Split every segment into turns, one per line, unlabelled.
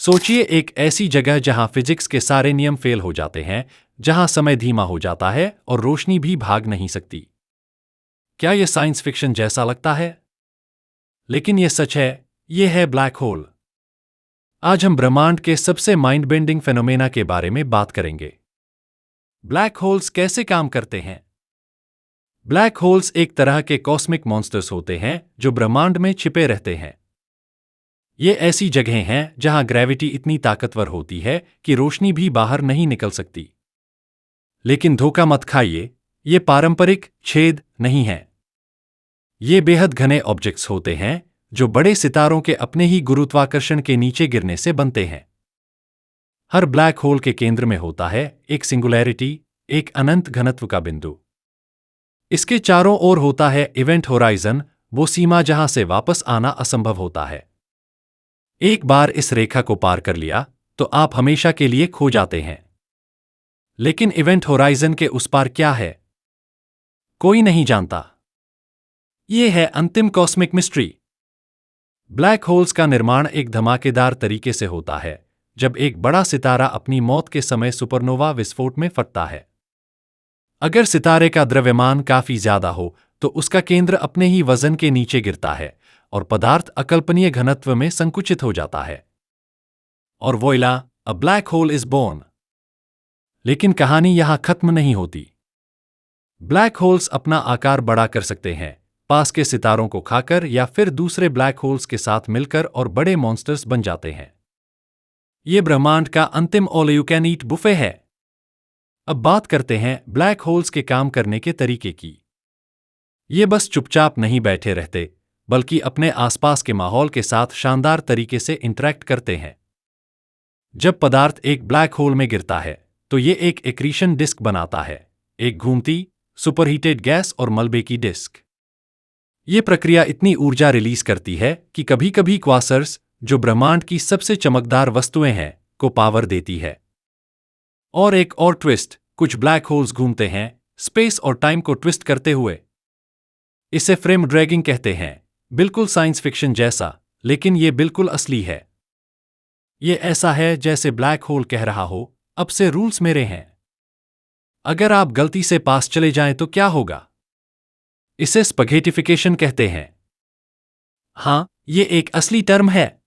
सोचिए एक ऐसी जगह जहां फिजिक्स के सारे नियम फेल हो जाते हैं, जहां समय धीमा हो जाता है और रोशनी भी भाग नहीं सकती। क्या यह साइंस फिक्शन जैसा लगता है? लेकिन यह सच है, यह है ब्लैक होल। आज हम ब्रह्मांड के सबसे माइंड बेंडिंग फेनोमेना के बारे में बात करेंगे। ब्लैक होल्स कैसे काम करते हैं? ब्लैक होल्स एक तरह के कॉस्मिक मॉन्स्टर्स होते हैं जो ब्रह्मांड में छिपे रहते हैं। ये ऐसी जगहें हैं जहां ग्रेविटी इतनी ताकतवर होती है कि रोशनी भी बाहर नहीं निकल सकती। लेकिन धोखा मत खाइए, ये पारंपरिक छेद नहीं हैं। ये बेहद घने ऑब्जेक्ट्स होते हैं जो बड़े सितारों के अपने ही गुरुत्वाकर्षण के नीचे गिरने से बनते हैं। हर ब्लैक होल के केंद्र में होता है एक सिंगुलैरिटी, एक अनंत घनत्व का बिंदु। इसके चारों ओर होता है इवेंट होराइजन, वो सीमा जहां से वापस आना असंभव होता है। एक बार इस रेखा को पार कर लिया तो आप हमेशा के लिए खो जाते हैं। लेकिन इवेंट होराइजन के उस पार क्या है? कोई नहीं जानता। यह है अंतिम कॉस्मिक मिस्ट्री। ब्लैक होल्स का निर्माण एक धमाकेदार तरीके से होता है जब एक बड़ा सितारा अपनी मौत के समय सुपरनोवा विस्फोट में फटता है। अगर सितारे का द्रव्यमान काफी ज्यादा हो तो उसका केंद्र अपने ही वजन के नीचे गिरता है और पदार्थ अकल्पनीय घनत्व में संकुचित हो जाता है। और voila, a black hole is born. लेकिन कहानी यहां खत्म नहीं होती। ब्लैक होल्स अपना आकार बड़ा कर सकते हैं, पास के सितारों को खाकर या फिर दूसरे ब्लैक होल्स के साथ मिलकर, और बड़े मॉन्स्टर्स बन जाते हैं। यह ब्रह्मांड का अंतिम all you can eat buffet है। अब बात करते हैं ब्लैक होल्स के काम करने के तरीके की। ये बस चुपचाप नहीं बैठे रहते, बल्कि अपने आसपास के माहौल के साथ शानदार तरीके से इंटरैक्ट करते हैं। जब पदार्थ एक ब्लैक होल में गिरता है तो ये एक एक्रीशन डिस्क बनाता है, एक घूमती, सुपरहीटेड गैस और मलबे की डिस्क। ये प्रक्रिया इतनी ऊर्जा रिलीज करती है कि कभी-कभी क्वासर्स, जो ब्रह्मांड की सबसे चमकदार वस्तुएं हैं, को पावर देती है। और एक और ट्विस्ट, कुछ ब्लैक होल्स घूमते हैं स्पेस और टाइम को ट्विस्ट करते हुए। इसे फ्रेम ड्रैगिंग कहते हैं। बिल्कुल साइंस फिक्शन जैसा, लेकिन ये बिल्कुल असली है। ये ऐसा है जैसे ब्लैक होल कह रहा हो, अब से रूल्स मेरे हैं। अगर आप गलती से पास चले जाएं तो क्या होगा? इसे स्पघेटिफिकेशन कहते हैं। हां, ये एक असली टर्म है।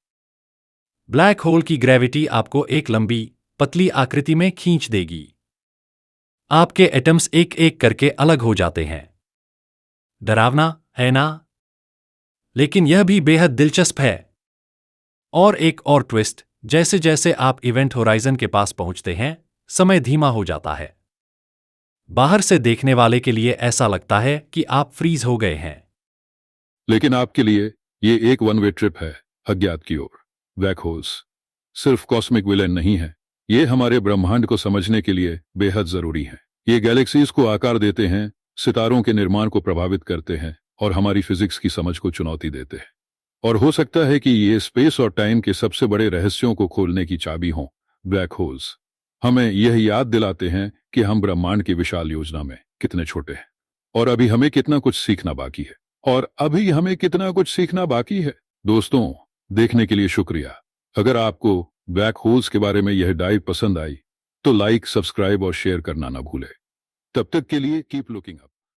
ब्लैक होल की ग्रेविटी आपको एक लंबी, पतली आकृति में खींच देगी। आपके एटम्स एक एक करके अलग हो जाते हैं। डरावना है ना? लेकिन यह भी बेहद दिलचस्प है। और एक और ट्विस्ट, जैसे जैसे आप इवेंट होराइजन के पास पहुंचते हैं, समय धीमा हो जाता है। बाहर से देखने वाले के लिए ऐसा लगता है कि आप फ्रीज हो गए हैं।
लेकिन आपके लिए ये एक वन वे ट्रिप है अज्ञात की ओर। ब्लैक होल्स सिर्फ कॉस्मिक विलेन नहीं है, ये हमारे ब्रह्मांड को समझने के लिए बेहद जरूरी है। ये गैलेक्सीज को आकार देते हैं, सितारों के निर्माण को प्रभावित करते हैं और हमारी फिजिक्स की समझ को चुनौती देते हैं। और हो सकता है कि ये स्पेस और टाइम के सबसे बड़े रहस्यों को खोलने की चाबी हों। ब्लैक होल्स हमें यह याद दिलाते हैं कि हम ब्रह्मांड की विशाल योजना में कितने छोटे हैं और अभी हमें कितना कुछ सीखना बाकी है। दोस्तों, देखने के लिए शुक्रिया। अगर आपको ब्लैक होल्स के बारे में यह डाइव पसंद आई तो लाइक, सब्सक्राइब और शेयर करना ना भूलें। तब तक के लिए कीप लुकिंग अप।